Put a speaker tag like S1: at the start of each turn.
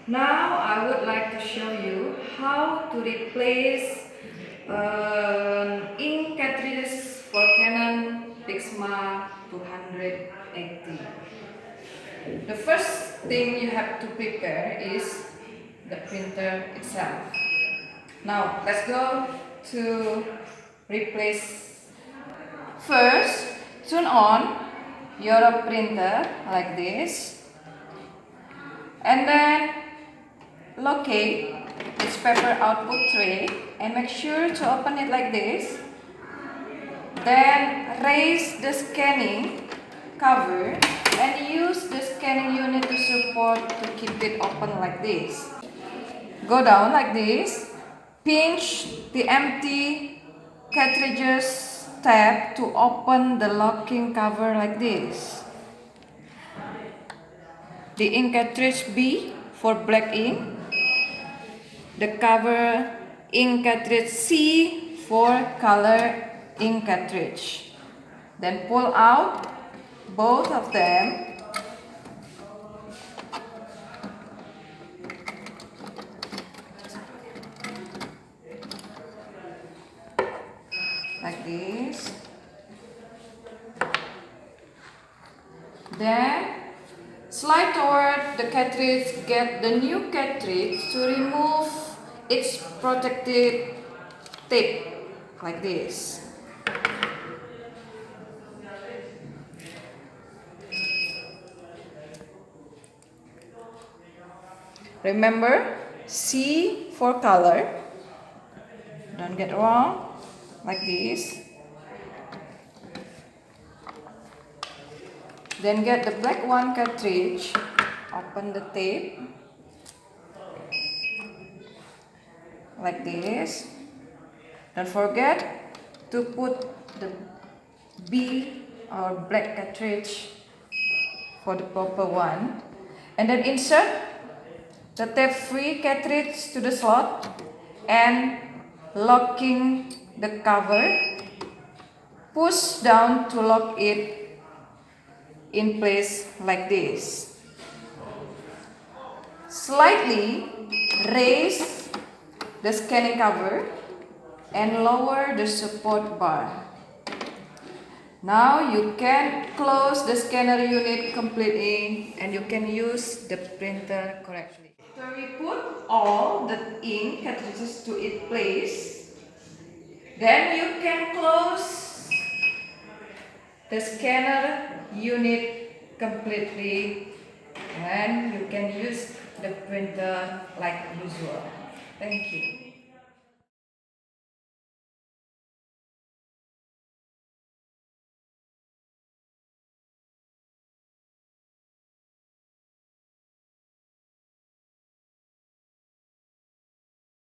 S1: Now I would like to show you how to replace ink cartridges for Canon Pixma280. The first thing you have to prepare is the printer itself. Now let's go to replace. First, turn on your printer like this, and then locate its paper output tray and make sure to open it like this. Then raise the scanning cover and use the scanning unit to support to keep it open like this. Go down like this. Pinch the empty cartridges tab to open the locking cover like this. The ink cartridge B for black ink. The cover ink cartridge C for color ink cartridge. Then pull out both of them. Like this. Then slide toward the cartridge, get the new cartridge to remove its protected tape like this. Remember, C for color. Don't get wrong, like this. Then get the black one cartridge, open the tape, like this. Don't forget to put the B or black cartridge for the proper one. And then insert the tape-free cartridge to the slot and locking the cover. Push down to lock it in place like this. Slightly raise the scanning cover and lower the support bar. Now you can close the scanner unit completely and you can use the printer correctly. So we put all the ink cartridges to its place. Then you can close the scanner unit completely and you can use the printer like usual. Thank you.